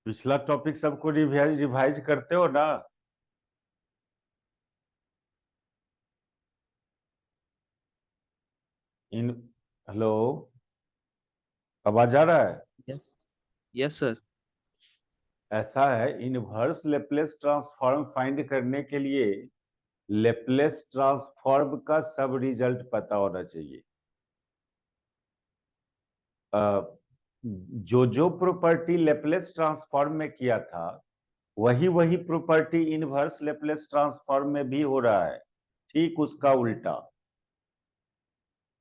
पिछला टॉपिक सबको revise revise करते हो ना। इन हेलो, आवाज आ रहा है? यस। Yes sir. ऐसा है, इनवर्स लेप्लेस ट्रांसफॉर्म फाइंड करने के लिए लेप्लेस ट्रांसफॉर्म का सब रिजल्ट पता होना चाहिए। जो प्रॉपर्टी लेप्लेस ट्रांसफॉर्म में किया था वही वही प्रॉपर्टी इनवर्स लेप्लेस ट्रांसफॉर्म में भी हो रहा है, ठीक उसका उल्टा।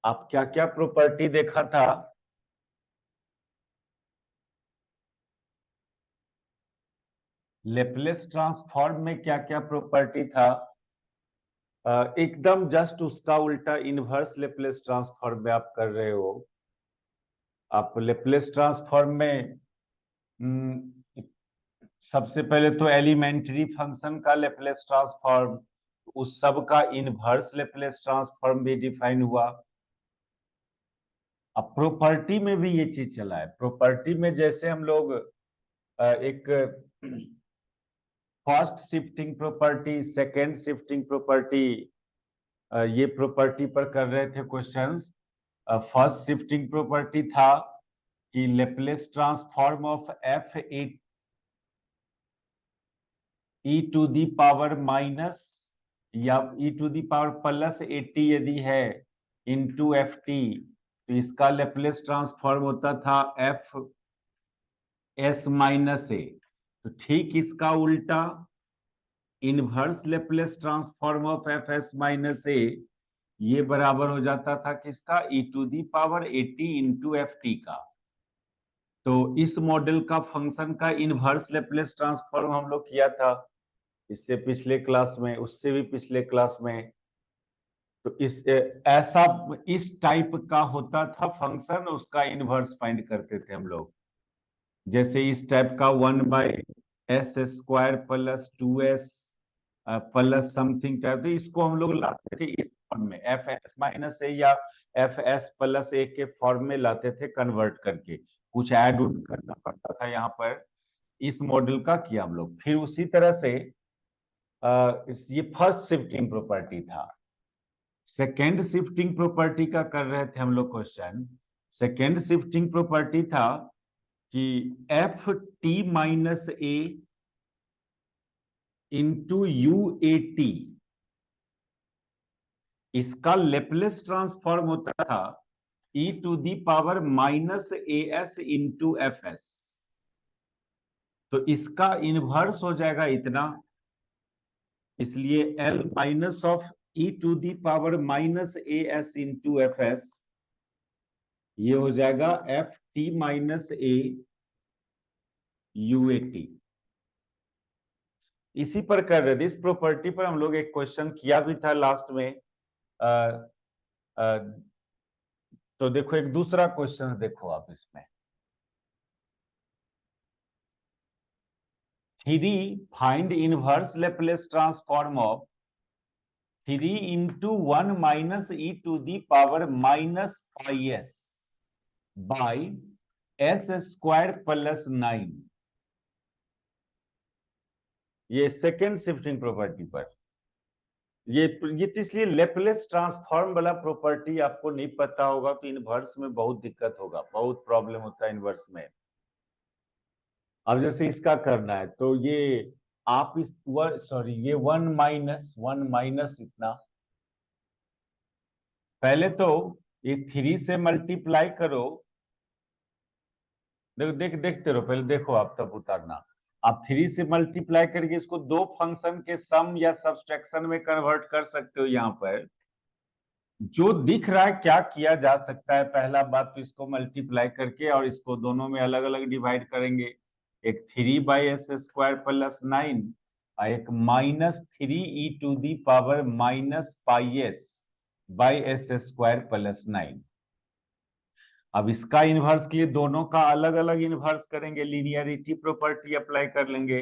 आप क्या क्या प्रॉपर्टी देखा था? लेप्लेस ट्रांसफॉर्म में क्या क्या प्रॉपर्टी था? एकदम जस्ट उसका उल्टा इनवर्स लेप्लेस ट्रांसफॉर्म में आप कर रहे हो। आप लेप्लेस ट्रांसफॉर्म में सबसे पहले तो एलिमेंट्री फंक्शन का लेप्लेस ट्रांसफॉर्म, उस सब का इनवर्स लेप्लेस ट्रांसफॉर्म भी डिफाइन हुआ। अब प्रॉपर्टी में भी ये चीज चला है। प्रॉपर्टी में जैसे हम लोग एक first shifting property, second shifting property, ये प्रॉपर्टी पर कर रहे थे क्वेश्चंस। फर्स्ट शिफ्टिंग प्रॉपर्टी था कि Laplace transform of F E to the power minus या E to the power plus 80 यदि है इंटू एफ टी, तो इसका लेप्लेस ट्रांसफॉर्म होता था एफ एस माइनस ए। तो ठीक इसका उल्टा inverse Laplace transform of F S minus A, ये बराबर हो जाता था किसका? E to the power 80 into F T का। तो इस मॉडल का फंक्शन का इनवर्स लेप्लेस ट्रांसफॉर्म हम लोग किया था इससे पिछले क्लास में, उससे भी पिछले क्लास में। तो ऐसा इस टाइप का होता था फंक्शन, उसका इनवर्स फाइंड करते थे हम लोग। जैसे इस टाइप का 1/s² plus 2s plus something type, तो इसको हम लोग लाते थे इस फॉर्म में, एफ एस माइनस ए या एफ एस प्लस ए के फॉर्म में लाते थे कन्वर्ट करके। कुछ ऐड उड करना पड़ता था यहाँ पर। इस मॉडल का किया हम लोग। फिर उसी तरह से ये फर्स्ट शिफ्टिंग प्रॉपर्टी था। सेकेंड शिफ्टिंग प्रॉपर्टी का कर रहे थे हम लोग क्वेश्चन। सेकेंड शिफ्टिंग प्रॉपर्टी था कि F T minus A into U A T, इसका लेप्लेस ट्रांसफॉर्म होता था E to the power minus A S into F S. तो इसका इनवर्स हो जाएगा इतना, इसलिए L minus of E to the power minus A S into F S, ये हो जाएगा F T minus A U A T. इसी पर कर रहे थे, इस प्रॉपर्टी पर हम लोग एक क्वेश्चन किया भी था लास्ट में। आ, आ, तो देखो एक दूसरा क्वेश्चन देखो आप इसमें। 3 find inverse Laplace transform of 3 into 1 minus E to the power minus five S by S square plus 9। ये सेकेंड शिफ्टिंग प्रॉपर्टी पर। ये तो इसलिए लेप्लेस ट्रांसफॉर्म वाला प्रॉपर्टी आपको नहीं पता होगा तो इनवर्स में बहुत दिक्कत होगा, बहुत प्रॉब्लम होता है इनवर्स में। अब जैसे इसका करना है तो ये आप इस सॉरी ये 1 माइनस इतना, पहले तो ये 3 से मल्टीप्लाई करो। देखते रहो, पहले देखो आप तब उतारना। आप 3 से मल्टीप्लाई करके इसको दो फंक्शन के सम या सब्सट्रैक्शन में कन्वर्ट कर सकते हो। यहाँ पर जो दिख रहा है क्या किया जा सकता है, पहला बात तो इसको मल्टीप्लाई करके और इसको दोनों में अलग अलग डिवाइड करेंगे। एक 3/s² प्लस 9 और एक -3 E to the power minus pi S by s² plus 9। अब इसका इनवर्स के लिए दोनों का अलग अलग इनवर्स करेंगे, लीनियरिटी प्रॉपर्टी अप्लाई कर लेंगे।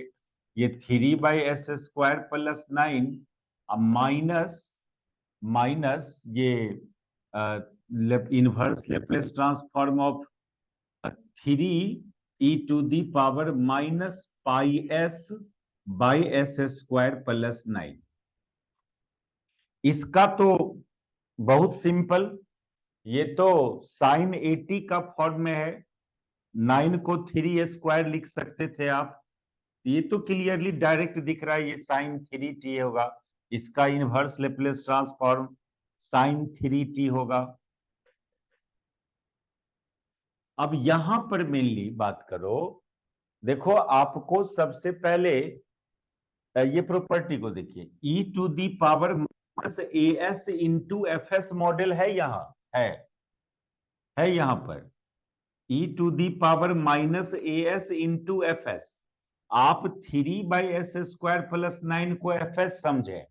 ये 3/s² प्लस 9 माइनस माइनस ये inverse Laplace transform of 3 E to the power minus pi S by S square plus 9। इसका तो बहुत सिंपल, ये तो साइन 80 का फॉर्म में है, 9 को 3 स्क्वायर लिख सकते थे आप। ये तो क्लियरली डायरेक्ट दिख रहा है, ये साइन 3t होगा, इसका inverse Laplace transform sign 3t होगा। अब यहां पर मेनली बात करो, देखो आपको सबसे पहले ये प्रॉपर्टी को देखिए, E to the power minus A S into F S model है, यहां है यहां पर E to the power minus A S into F S. आप 3/s² प्लस 9 को एफ एस समझे,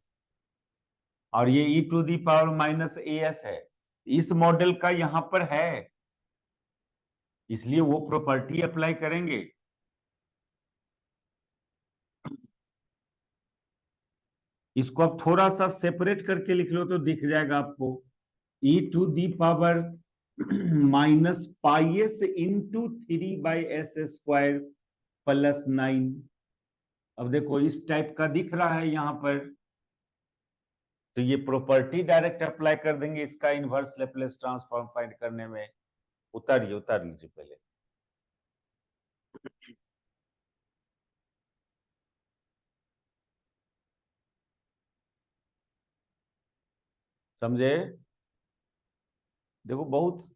और ये E to the power minus A S है, इस मॉडल का यहां पर है, इसलिए वो प्रॉपर्टी अप्लाई करेंगे। इसको आप थोड़ा सा सेपरेट करके लिख लो तो दिख जाएगा आपको, E to the power minus pi S into 3/s² plus 9। अब देखो इस टाइप का दिख रहा है यहां पर, तो ये प्रॉपर्टी डायरेक्ट अप्लाई कर देंगे इसका इनवर्स लेप्लेस ट्रांसफॉर्म फाइंड करने में। उतार लीजिए पहले। समझे? देखो बहुत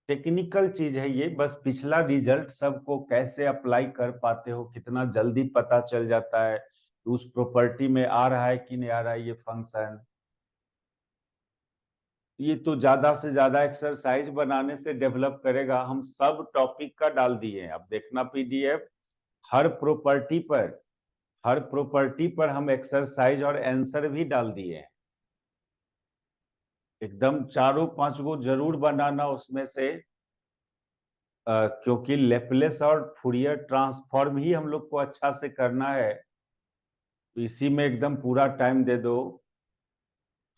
टेक्निकल चीज है ये, बस पिछला रिजल्ट सबको कैसे अप्लाई कर पाते हो, कितना जल्दी पता चल जाता है उस प्रॉपर्टी में आ रहा है कि नहीं आ रहा है ये फंक्शन। ये तो ज्यादा से ज्यादा एक्सरसाइज बनाने से डेवलप करेगा। हम सब टॉपिक का डाल दिए हैं, अब देखना पीडीएफ, हर प्रॉपर्टी पर हम एक्सरसाइज और आंसर भी डाल दिए हैं। एकदम 4-5 गो जरूर बनाना उसमें से, क्योंकि लेप्लेस और फूरियर ट्रांसफॉर्म ही हम लोग को अच्छा से करना है, तो इसी में एकदम पूरा टाइम दे दो।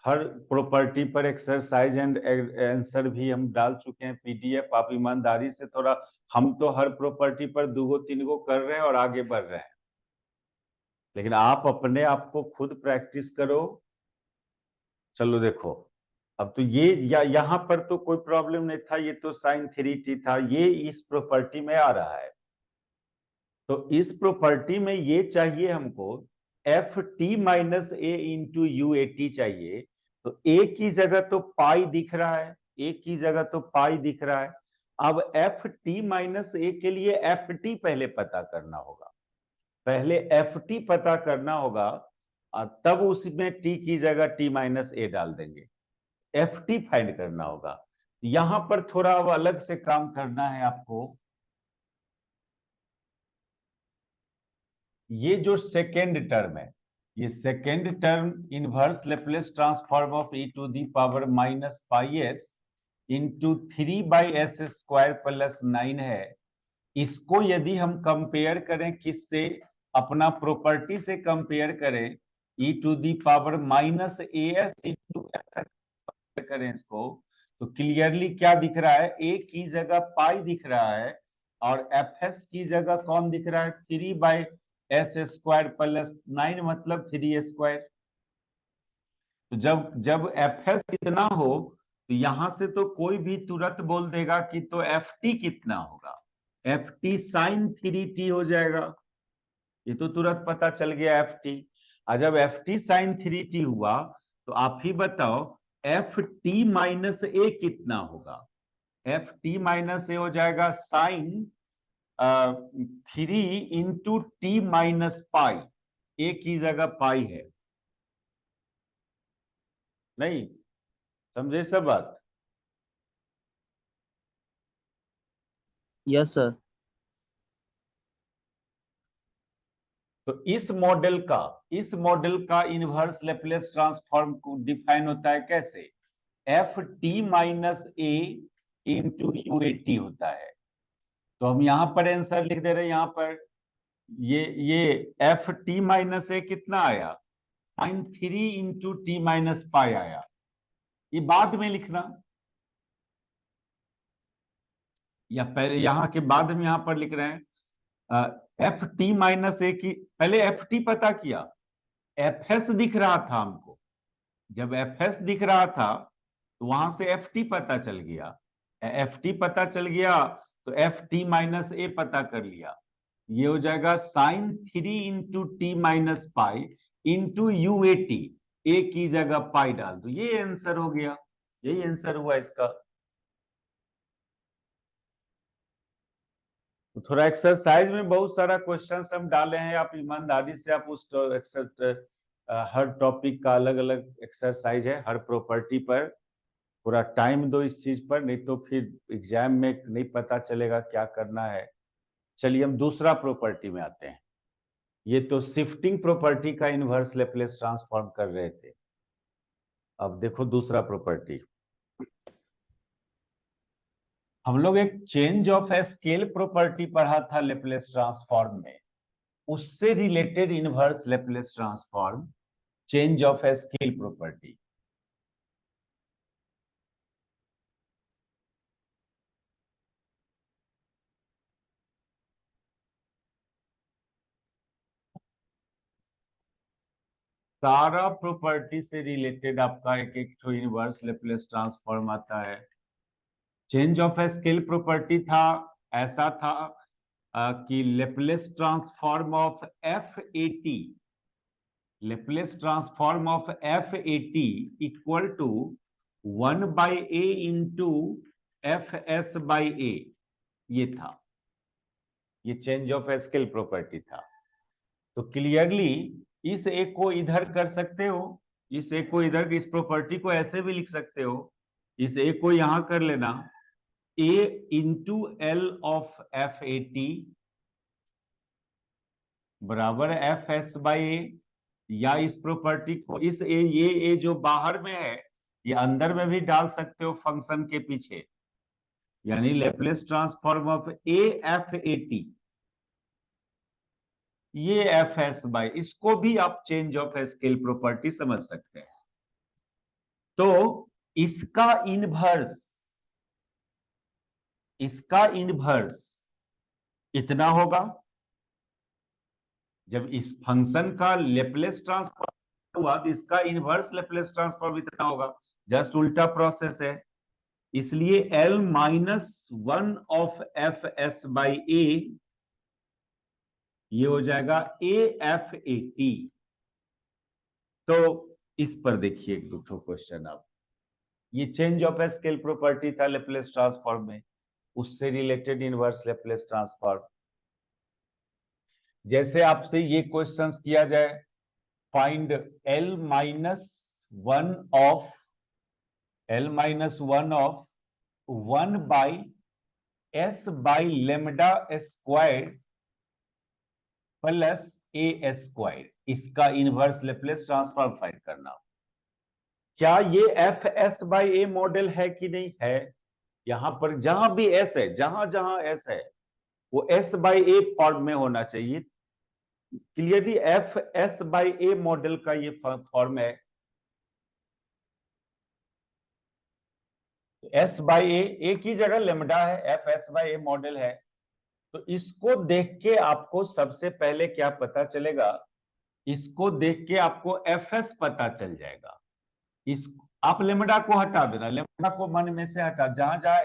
हर प्रॉपर्टी पर एक्सरसाइज एंड आंसर भी हम डाल चुके हैं पीडीएफ। आप ईमानदारी से थोड़ा, हम तो हर प्रॉपर्टी पर 2-3 गो कर रहे हैं और आगे बढ़ रहे हैं, लेकिन आप अपने आप को खुद प्रैक्टिस करो। चलो देखो, अब तो ये यहां पर तो कोई प्रॉब्लम नहीं था, ये तो साइन 3t था, ये इस प्रॉपर्टी में आ रहा है, तो इस प्रॉपर्टी में ये चाहिए हमको F T minus A into U A T चाहिए। तो ए की जगह तो पाई दिख रहा है, ए की जगह तो पाई दिख रहा है। अब एफ टी माइनस ए के लिए एफ टी पहले पता करना होगा, पहले एफ टी पता करना होगा, और तब उसमें टी की जगह टी माइनस ए डाल देंगे, एफ टी फाइंड करना होगा। यहां पर थोड़ा अलग से काम करना है आपको। ये जो सेकेंड टर्म है, ये second term inverse Laplace transform of E to the power minus pi S into 3/s² plus 9 है। इसको यदि हम कंपेयर करें किससे, अपना प्रॉपर्टी से कंपेयर करें, E to the power minus A S into F S करें इसको, तो क्लियरली क्या दिख रहा है, ए की जगह पाई दिख रहा है, और एफ एस की जगह कौन दिख रहा है, 3/s² प्लस 9 मतलब 3 स्क्वायर। तो जब एफ एस इतना हो, तो यहां से तो कोई भी तुरंत बोल देगा कि तो एफ टी कितना होगा, एफ टी साइन 3t हो जाएगा, ये तो तुरंत पता चल गया एफ टी। और जब एफ टी साइन 3t हुआ, तो आप ही बताओ एफ टी माइनस ए कितना होगा। एफ टी माइनस ए हो जाएगा sine 3 into T minus pi, A की जगह पाई है, नहीं समझे सब बात? Yes sir. तो इस मॉडल का इनवर्स लेप्लेस ट्रांसफॉर्म को डिफाइन होता है कैसे, F T minus A into U A T होता है। तो हम यहां पर आंसर लिख दे रहे हैं, यहां पर ये एफ टी माइनस ए कितना आया, sine 3 into T minus pi आया, ये बाद में लिखना। या पहले यहाँ के बाद हम यहाँ पर लिख रहे हैं एफ टी माइनस ए की, पहले एफ टी पता किया, एफ एस दिख रहा था हमको, जब एफ एस दिख रहा था तो वहां से एफ टी पता चल गया, एफ टी पता चल गया तो एफ टी माइनस ए पता कर लिया, ये हो जाएगा sine 3 into T minus pi into U A T, A की जगह पाई डाल दो, ये आंसर हो गया, यही आंसर हुआ इसका। तो थोड़ा एक्सरसाइज में बहुत सारा क्वेश्चंस हम डाले हैं, आप ईमानदारी से आप उस हर टॉपिक का अलग अलग एक्सरसाइज है, हर प्रॉपर्टी पर पूरा टाइम दो इस चीज पर, नहीं तो फिर एग्जाम में नहीं पता चलेगा क्या करना है। चलिए हम दूसरा प्रॉपर्टी में आते हैं। ये तो शिफ्टिंग प्रॉपर्टी का इनवर्स लैप्लेस ट्रांसफॉर्म कर रहे थे, अब देखो दूसरा प्रॉपर्टी। हम लोग एक चेंज ऑफ स्केल प्रॉपर्टी पढ़ा था लैप्लेस ट्रांसफॉर्म में, उससे related inverse Laplace transform, change of scale property. सारा प्रॉपर्टी से रिलेटेड आपका एक एक तो इनवर्स लैप्लेस ट्रांसफॉर्म आता है। चेंज ऑफ स्केल प्रॉपर्टी था, ऐसा था कि Laplace transform of F A T, Laplace transform of F A T equal to 1 by A into F S by A, ये था, ये चेंज ऑफ स्केल प्रॉपर्टी था। तो क्लियरली इस ए को इधर कर सकते हो, इस ए को इधर, इस प्रॉपर्टी को ऐसे भी लिख सकते हो, इस ए को यहां कर लेना, A into L of F A T बराबर एफ एस बाई ए, या इस प्रॉपर्टी को इस ये ए जो बाहर में है ये अंदर में भी डाल सकते हो फंक्शन के पीछे, यानी Laplace transform of A F A T, ये एफ एस बाई, इसको भी आप चेंज ऑफ स्केल प्रॉपर्टी समझ सकते हैं। तो इसका इनवर्स, इसका इनवर्स इतना होगा, जब इस फंक्शन का लैप्लेस ट्रांसफॉर्म हुआ तो इसका इनवर्स लैप्लेस ट्रांसफॉर्म इतना होगा, जस्ट उल्टा प्रोसेस है। इसलिए L minus 1 of F S by A, ये हो जाएगा ए एफ ए टी। तो इस पर देखिए एक दो क्वेश्चन, आप ये चेंज ऑफ स्केल प्रॉपर्टी था लैप्लेस ट्रांसफॉर्म में, उससे रिलेटेड इनवर्स लैप्लेस ट्रांसफॉर्म। जैसे आपसे ये क्वेश्चंस किया जाए, find L minus 1 of, L minus 1 of 1 by S by lambda square plus A square, इसका इनवर्स लैप्लेस ट्रांसफॉर्म फाइंड करना। क्या ये F S by A model है कि नहीं है? यहां पर जहां भी एस है, जहां जहां एस है वो एस बाई ए फॉर्म में होना चाहिए। Clearly F S by A model का ये फॉर्म है, एस बाई ए की जगह लेमडा है, F S by A model है। तो इसको देख के आपको सबसे पहले क्या पता चलेगा, इसको देख के आपको एफ एस पता चल जाएगा। इस आप लेमडा को हटा देना, लेमडा को मन में से हटा, जहां जहां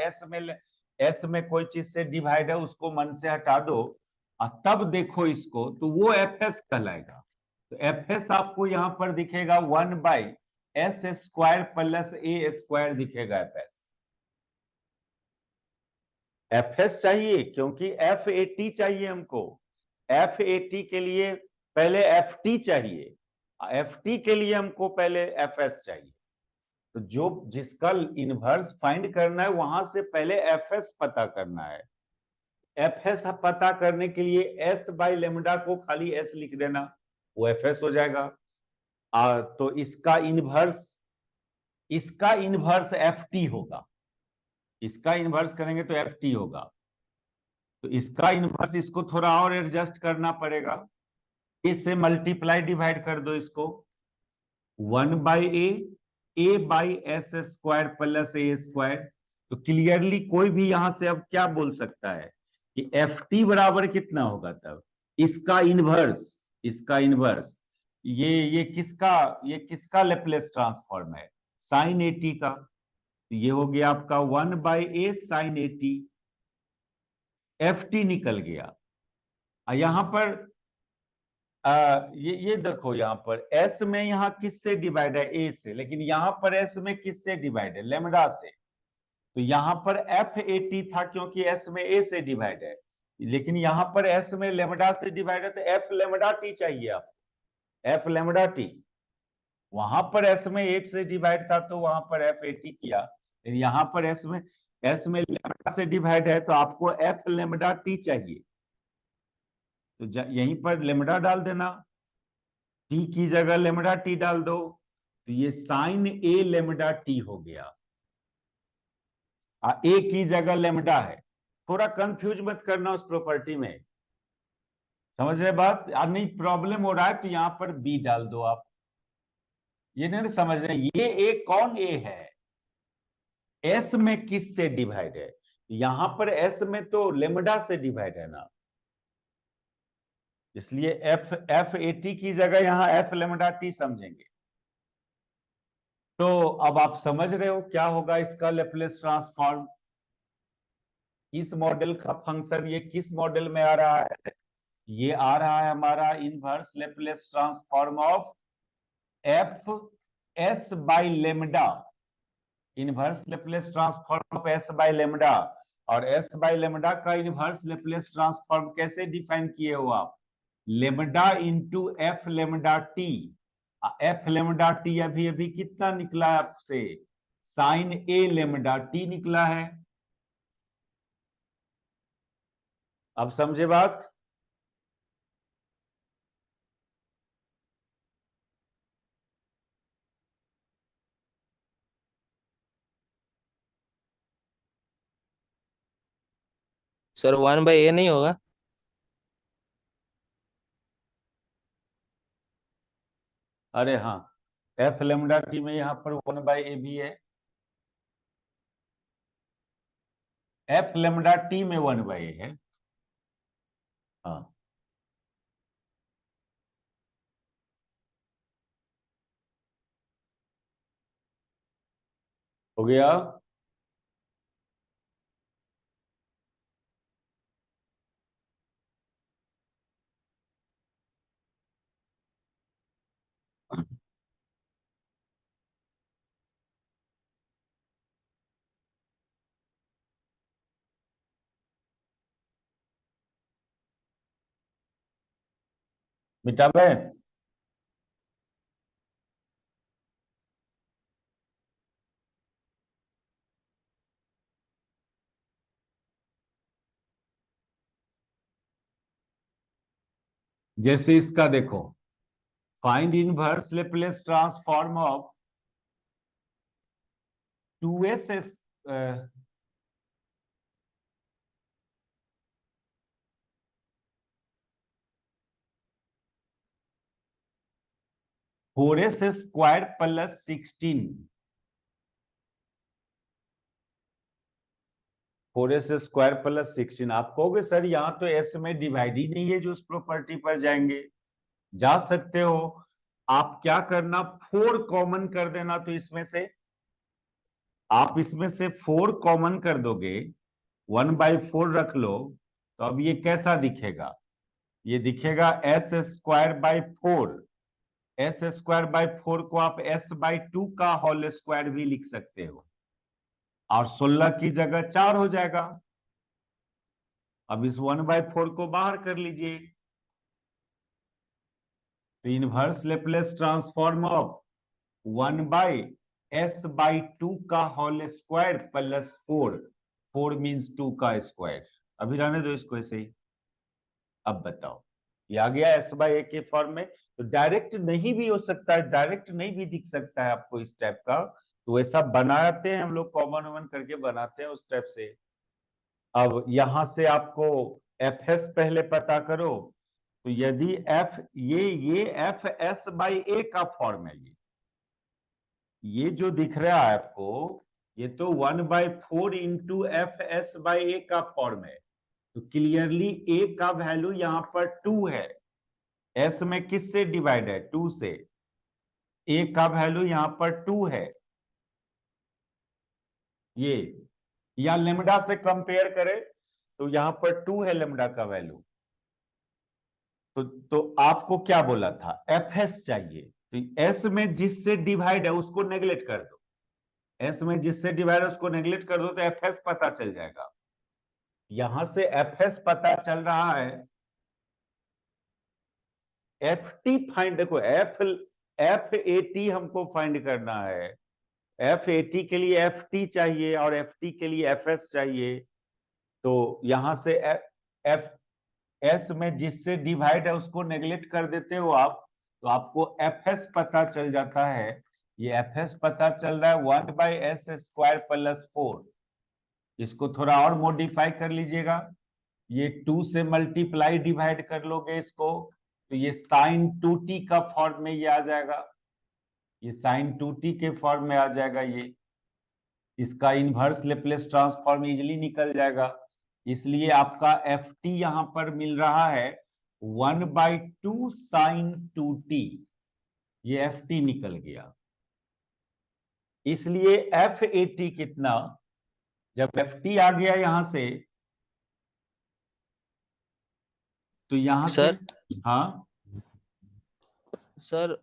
एस में कोई चीज से डिवाइड है उसको मन से हटा दो, और तब देखो इसको, तो वो एफ एस कहलाएगा। तो एफ एस आपको यहां पर दिखेगा 1 by S square plus A square दिखेगा एफ एस। एफ एस चाहिए क्योंकि एफ ए टी चाहिए हमको, एफ ए टी के लिए पहले एफ टी चाहिए, एफ टी के लिए हमको पहले एफ एस चाहिए। तो जो जिसका इनवर्स फाइंड करना है वहां से पहले एफ एस पता करना है। एफ एस पता करने के लिए एस बाई लेमडा को खाली एस लिख देना, वो एफ एस हो जाएगा। तो इसका इनवर्स एफ टी होगा, इसका इनवर्स करेंगे तो एफ टी होगा। तो इसका इनवर्स, इसको थोड़ा और एडजस्ट करना पड़ेगा, इससे मल्टीप्लाई डिवाइड कर दो इसको, 1 by A by S square plus A square. तो क्लियरली कोई भी यहां से अब क्या बोल सकता है कि एफ टी बराबर कितना होगा, तब इसका इनवर्स ये किसका लेप्लेस ट्रांसफॉर्म है, साइन ए टी का। तो ये हो गया आपका 1/a sine a t, f t निकल गया। यहां पर ये देखो, यहां पर एस में यहां किससे डिवाइड है, ए से, लेकिन यहां पर एस में किससे डिवाइड है, लेमडा से। तो यहां पर एफ ए टी था क्योंकि एस में ए से डिवाइड है, लेकिन यहां पर एस में लेमडा से डिवाइड है, तो एफ लेमडा टी चाहिए आपको, एफ लेमडा टी। वहां पर एस में 8 से डिवाइड था तो वहां पर एफ ए टी किया, लेकिन यहां पर एस में लेमडा से डिवाइड है तो आपको एफ लेमडा टी चाहिए। तो यहीं पर लेमडा डाल देना, टी की जगह लेमडा टी डाल दो, तो ये साइन ए लेमडा टी हो गया। ए की जगह लेमडा है, थोड़ा कंफ्यूज मत करना उस प्रॉपर्टी में, समझ रहे बात। नहीं प्रॉब्लम हो रहा है तो यहां पर बी डाल दो आप, ये नहीं समझ रहे, ये ए कौन ए है, एस में किस से डिवाइड है, यहां पर एस में तो लेमडा से डिवाइड है ना, इसलिए एफ ए टी की जगह यहां एफ लेमडा टी समझेंगे। तो अब आप समझ रहे हो क्या होगा इसका लेप्लेस ट्रांसफॉर्म, इस मॉडल का फंक्शन ये किस मॉडल में आ रहा है, ये आ रहा है हमारा inverse Laplace transform of F S by lambda, inverse Laplace transform of S by lambda. और एस बाई लेमडा का इनवर्स लेप्लेस ट्रांसफॉर्म कैसे डिफाइन किए हो आप, lambda into F lambda T. F lambda T अभी अभी कितना निकला है आपसे, साइन ए लेमडा टी निकला है। अब समझे बात। सर 1/a नहीं होगा? अरे हाँ, एफ लेमडा टी में यहां पर 1/a भी है, एफ लेमडा टी में 1/a है। हाँ हो गया। मिटाबे, जैसे इसका देखो, find inverse Laplace transform of 2s 4s square plus 16, 4s square plus 16। आप कहोगे सर यहाँ तो एस में डिवाइड ही नहीं है जो उस प्रॉपर्टी पर जाएंगे, जा सकते हो। आप क्या करना, 4 कॉमन कर देना, तो इसमें से आप इसमें से 4 कॉमन कर दोगे, 1/4 रख लो, तो अब ये कैसा दिखेगा, ये दिखेगा S square by 4। S square by 4 को आप एस बाई 2 का होल स्क्वायर भी लिख सकते हो, और 16 की जगह 4 हो जाएगा। अब इस 1/4 को बाहर कर लीजिए, तो inverse Laplace transform of 1/s/2 का होल स्क्वायर प्लस 4, 4 मीन्स 2 का स्क्वायर। अभी रहने दो इसको ऐसे ही। अब बताओ, ये आ गया s/a के फॉर्म में, तो डायरेक्ट नहीं भी हो सकता है, डायरेक्ट नहीं भी दिख सकता है आपको इस टाइप का, तो ऐसा बनाते हैं हम लोग, कॉमन वमन करके बनाते हैं उस टाइप से। अब यहां से आपको एफ एस पहले पता करो, तो यदि एफ ये एफ एस बाई ए का फॉर्म है, ये जो दिख रहा है आपको, ये तो 1/4 इंटू एफ एस बाई ए का फॉर्म है, तो क्लियरली ए का वैल्यू यहां पर 2 है। एस में किससे डिवाइड है? 2 से। ए का वैल्यू यहां पर 2 है। ये या लेमडा से कंपेयर करें तो यहां पर 2 है लेमडा का वैल्यू। तो आपको क्या बोला था? एफ एस चाहिए, तो एस में जिससे डिवाइड है उसको नेग्लेक्ट कर दो। एस में जिससे डिवाइड है उसको नेग्लेक्ट कर दो तो एफ एस पता चल जाएगा। यहां से एफ एस पता चल रहा है। एफ टी फाइंड, देखो एफ ए टी हमको फाइंड करना है। एफ ए टी के लिए एफ टी चाहिए और एफ टी के लिए एफ एस चाहिए। तो यहां से एफ एस में जिससे डिवाइड है उसको नेग्लेक्ट कर देते हो आप, तो आपको एफ एस पता चल जाता है। ये एफ एस पता चल रहा है 1/s² + 4। इसको थोड़ा और मॉडिफाई कर लीजिएगा। ये 2 से मल्टीप्लाई डिवाइड कर लोगे इसको, तो ये sin 2t का फॉर्म में ये आ जाएगा। ये sin 2t के फॉर्म में आ जाएगा। ये इसका इनवर्स लेप्लेस ट्रांसफॉर्म इजिली निकल जाएगा। इसलिए आपका एफ टी यहां पर मिल रहा है 1/2 sin 2t। ये एफ टी निकल गया। इसलिए एफ ए टी कितना? जब एफ टी आ गया यहां से, तो यहां से सर हाँ सर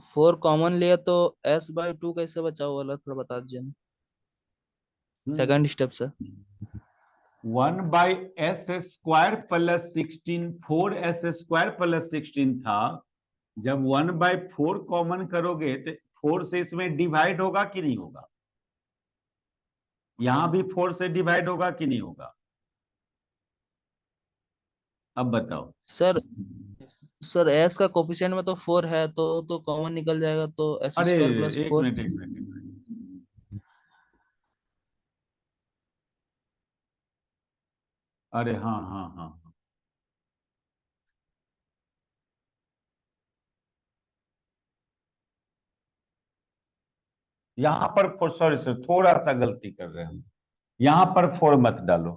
4 कॉमन लिया तो s/2 कैसे बचा हुआ वाला थोड़ा बता दीजिए ना। Second step sir. 1/s² + 16, 4s² + 16 था। जब 1/4 कॉमन करोगे तो 4 से इसमें डिवाइड होगा कि नहीं होगा? यहां भी 4 से डिवाइड होगा कि नहीं होगा? अब बताओ। सर सर s का कोफिशिएंट में तो 4 है, तो कॉमन निकल जाएगा, तो अरे s² + एक 4। मिनट एक मिनट एक मिनट। अरे हाँ हाँ हाँ हाँ। यहां पर सॉरी सर, थोड़ा सा गलती कर रहे हैं हम। यहां पर 4 मत डालो।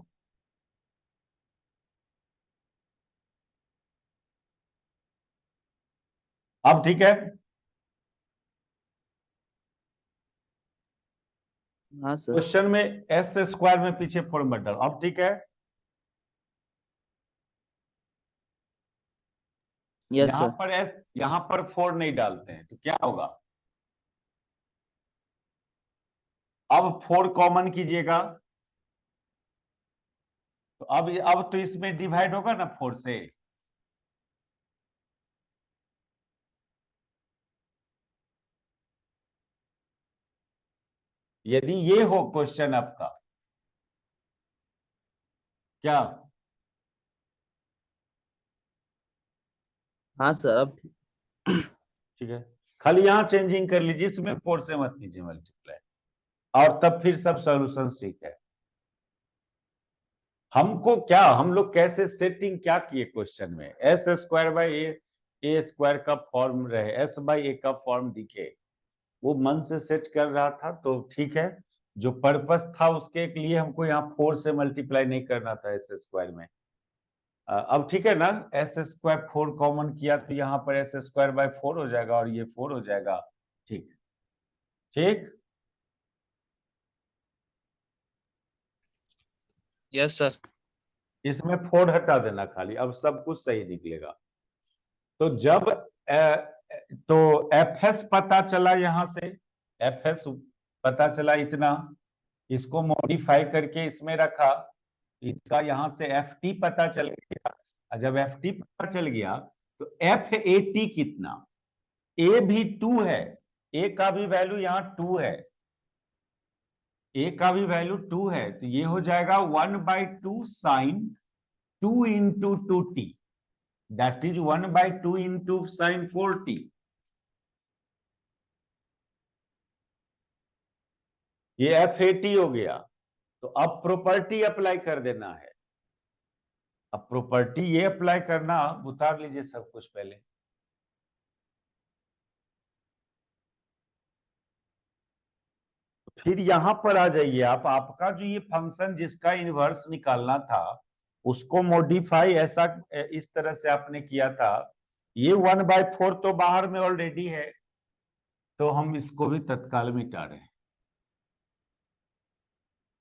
अब ठीक है। हाँ सर। क्वेश्चन में s² में पीछे 4 मत डालो। अब ठीक है। Yes sir. यहां पर 4 नहीं डालते हैं तो क्या होगा? अब 4 कॉमन कीजिएगा, तो अब तो इसमें डिवाइड होगा ना 4 से। यदि ये हो क्वेश्चन आपका, क्या? हाँ सर अब ठीक है, खाली यहां चेंजिंग कर लीजिए, इसमें 4 से मत कीजिए मल्टीप्लाई, और तब फिर सब सॉल्यूशन ठीक है। हमको क्या, हम लोग कैसे सेटिंग क्या किए क्वेश्चन में? s² / a² का फॉर्म रहे, s/a का फॉर्म दिखे, वो मन से सेट कर रहा था तो ठीक है। जो पर्पस था उसके लिए हमको यहाँ 4 से मल्टीप्लाई नहीं करना था s² में। अब ठीक है ना? s² 4 कॉमन किया तो यहाँ पर s²/4 हो जाएगा और ये 4 हो जाएगा। ठीक ठीक। Yes sir. इसमें 4 हटा देना खाली, अब सब कुछ सही निकलेगा। तो जब तो एफ एस पता चला, यहां से एफ एस पता चला इतना, इसको मॉडिफाई करके इसमें रखा, इसका यहां से एफ टी पता चल गया। और जब एफ टी पता चल गया तो एफ ए टी कितना? ए भी 2 है, ए का भी वैल्यू यहाँ 2 है, ए का भी वैल्यू 2 है, तो ये हो जाएगा 1/2 sin 2 × 2t, that is 1/2 × sin 4t। ये एफ ए टी हो गया। तो अब प्रॉपर्टी अप्लाई कर देना है। अब प्रॉपर्टी ये अप्लाई करना, उतार लीजिए सब कुछ पहले। फिर यहां पर आ जाइए आप, आपका जो ये फंक्शन जिसका इनवर्स निकालना था उसको मॉडिफाई ऐसा इस तरह से आपने किया था, ये 1/4 तो बाहर में ऑलरेडी है, तो हम इसको भी तत्काल मिटा रहे हैं।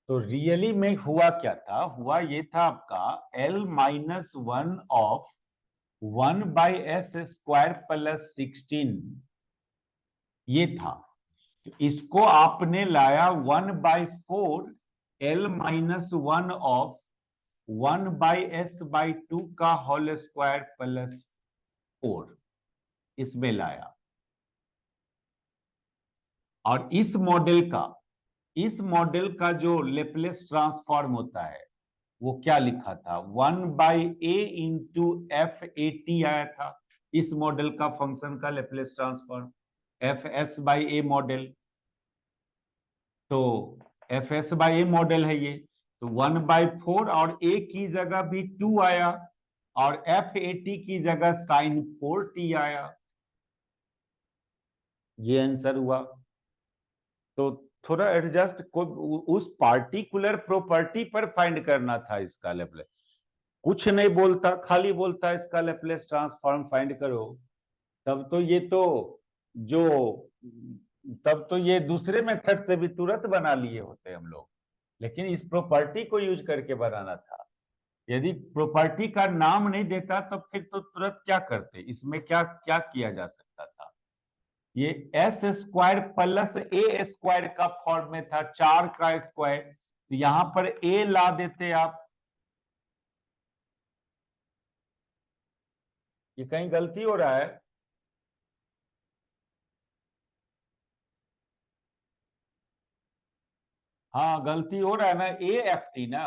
तो रियली में हुआ क्या था, हुआ ये था आपका L-1 ऑफ 1/s² प्लस 16 ये था। तो इसको आपने लाया 1/4 L-1 ऑफ 1/s/2 का होल स्क्वायर प्लस 4 इसमें लाया। और इस मॉडल का जो लेप्लेस ट्रांसफॉर्म होता है वो क्या लिखा था, 1/a इंटू f/a आया था। इस मॉडल का फंक्शन का लेप्लेस ट्रांसफॉर्म fs/a मॉडल, तो fs/a मॉडल है ये। तो 1/4 और a की जगह भी 2 आया और f/a की जगह sin 4t आया, ये आंसर हुआ। तो थोड़ा एडजस्ट उस पार्टिकुलर प्रॉपर्टी पर फाइंड करना था इसका लेप्लेस, कुछ नहीं बोलता, खाली बोलता इसका लेप्लेस ट्रांसफॉर्म फाइंड करो, तब तो ये तो जो तब तो ये दूसरे मेथड से भी तुरंत बना लिए होते हम लोग, लेकिन इस प्रॉपर्टी को यूज करके बनाना था। यदि प्रॉपर्टी का नाम नहीं देता तो फिर तो तुरंत क्या करते, इसमें क्या क्या किया जा सकता था, ये s² प्लस a² का फॉर्म में था, 4 का स्क्वायर, तो यहां पर a ला देते आप। ये कहीं गलती हो रहा है? हाँ गलती हो रहा है ना, AFT ना।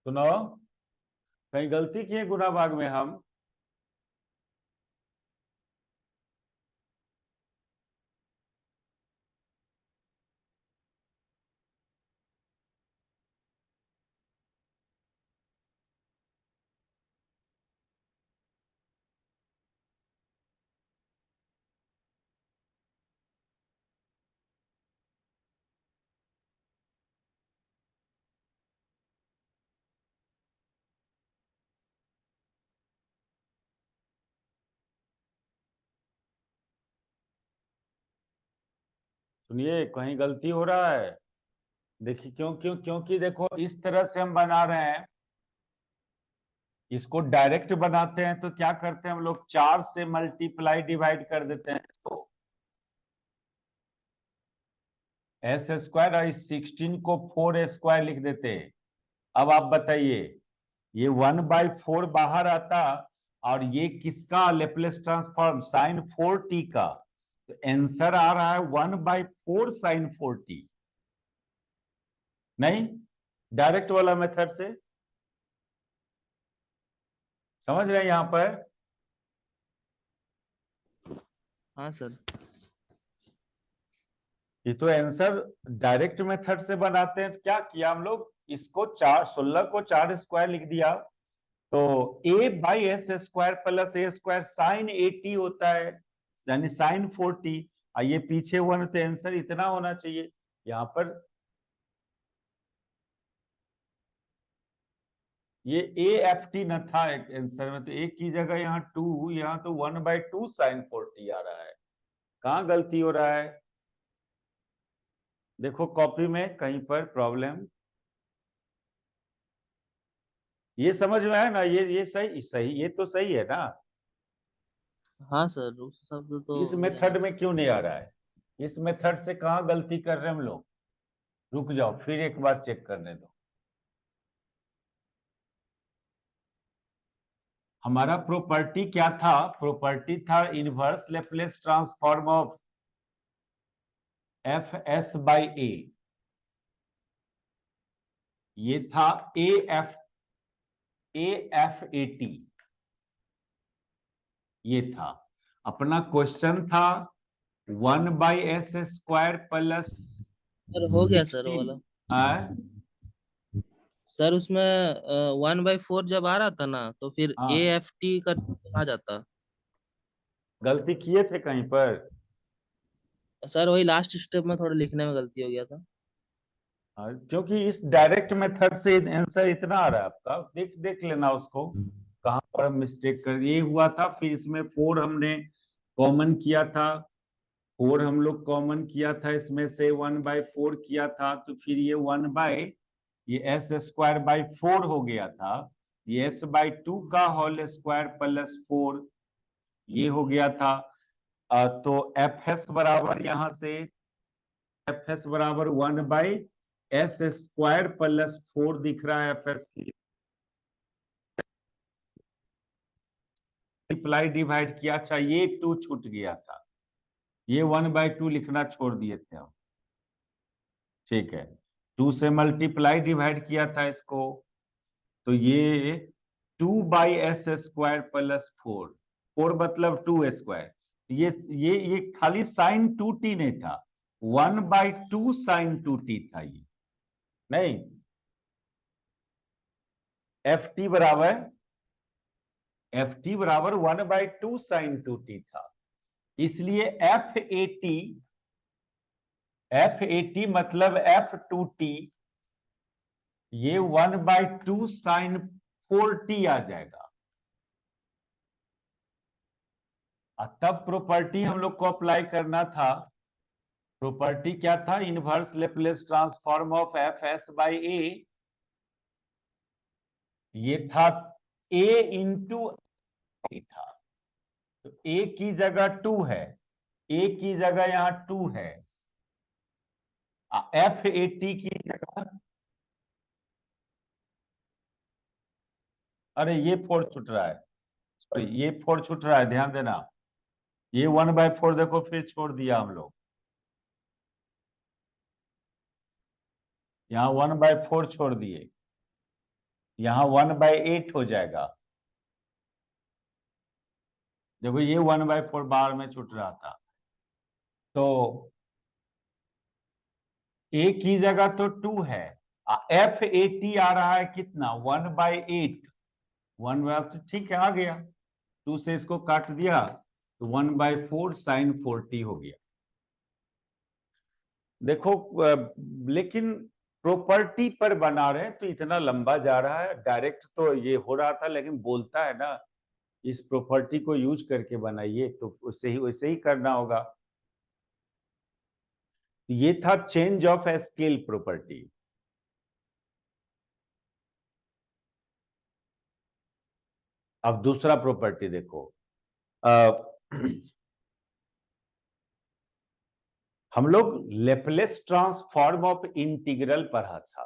सुनो, कहीं गलती किए गुना भाग में हम? सुनिए, कहीं गलती हो रहा है। देखिए क्यों क्यों, क्योंकि देखो इस तरह से हम बना रहे हैं, इसको डायरेक्ट बनाते हैं तो क्या करते हैं हम लोग, 4 से मल्टीप्लाई डिवाइड कर देते हैं, तो s² और इस 16 को 4 लिख देते। अब आप बताइए, ये 1/4 बाहर आता और ये किसका लेप्लेस ट्रांसफॉर्म, sin 4t का, तो आंसर आ रहा है 1/4 sin 4t। नहीं, डायरेक्ट वाला मेथड से समझ रहे हैं यहां पर? हाँ सर। ये तो आंसर डायरेक्ट मेथड से बनाते हैं, तो क्या किया हम लोग, इसको 16 को 4 लिख दिया, तो a/s² प्लस a² sin 80 होता है, यानी sin 40। ये पीछे 1 तो आंसर इतना होना चाहिए। यहाँ पर ये AFT न था एक आंसर में, तो एक की जगह यहाँ 2, यहाँ तो 1/2 sin 40 आ रहा है। कहाँ गलती हो रहा है? देखो कॉपी में कहीं पर प्रॉब्लम, ये समझ में है ना, ये सही सही, ये तो सही है ना। हाँ सर, उस शब्द तो इस ये आना मेथड में चाहिए। क्यों नहीं आ रहा है? इस मेथड से कहाँ गलती कर रहे हैं हम लोग? रुक जाओ, फिर एक बार चेक करने दो। हमारा प्रॉपर्टी क्या था, प्रॉपर्टी था inverse Laplace transform of fs/a, ये था AFAT, ये था अपना क्वेश्चन था 1/s² प्लस सर हो गया सर वो 16। वाला। सर उसमें 1/4 जब आ रहा था ना तो फिर हाँ, AFT का आ जाता। गलती किए थे कहीं पर? सर वही लास्ट स्टेप में थोड़ा लिखने में गलती हो गया था। हाँ, क्योंकि इस डायरेक्ट मेथड से आंसर इतना आ रहा है आपका, देख देख लेना उसको कहाँ पर हम मिस्टेक कर ये हुआ था। फिर इसमें 4 हमने कॉमन किया था, 4 हम लोग कॉमन किया था, इसमें से 1/4 किया था, तो फिर ये 1 ये s² by 4 हो गया था। ये s/2 का होल स्क्वायर प्लस 4 ये हो गया था। तो fs बराबर यहां से fs बराबर 1/s² प्लस 4 दिख रहा है fs की। मल्टीप्लाई डिवाइड किया, अच्छा ये 2 छूट गया था, ये 1/2 लिखना छोड़ दिए थे हम। ठीक है, 2 से मल्टीप्लाई डिवाइड किया था इसको, तो ये 2/s² प्लस 4, 4 मतलब 2 स्क्वायर। ये खाली साइन 2t नहीं था, 1/2 साइन 2t था ये, नहीं। ft बराबर 1/2 साइन 2t था, इसलिए f80 मतलब f2t ये 1/2 साइन 4t आ जाएगा। तब प्रॉपर्टी हम लोग को अप्लाई करना था। प्रॉपर्टी क्या था? Inverse Laplace transform of F S by A, ये था a इंटू था, तो a की जगह 2 है, a की जगह यहां 2 है, f80 की जगह, अरे ये 4 छूट रहा है, सॉरी ये 4 छूट रहा है, ध्यान देना। ये 1/4 देखो फिर छोड़ दिया हम लोग, यहाँ 1/4 छोड़ दिए, यहाँ 1/8 हो जाएगा। देखो ये 1/4 बाहर में छूट रहा था, तो a की जगह तो 2 है, f80 आ रहा है कितना? 1/8, 1/8 तो ठीक है आ गया, 2 से इसको काट दिया तो 1/4 साइन 4t हो गया। देखो लेकिन प्रॉपर्टी पर बना रहे हैं तो इतना लंबा जा रहा है, डायरेक्ट तो ये हो रहा था, लेकिन बोलता है ना इस प्रॉपर्टी को यूज करके बनाइए, तो उससे ही वैसे ही करना होगा। ये था चेंज ऑफ स्केल प्रॉपर्टी। अब दूसरा प्रॉपर्टी देखो, हम लोग लेप्लेस ट्रांसफॉर्म ऑफ इंटीग्रल पढ़ा था,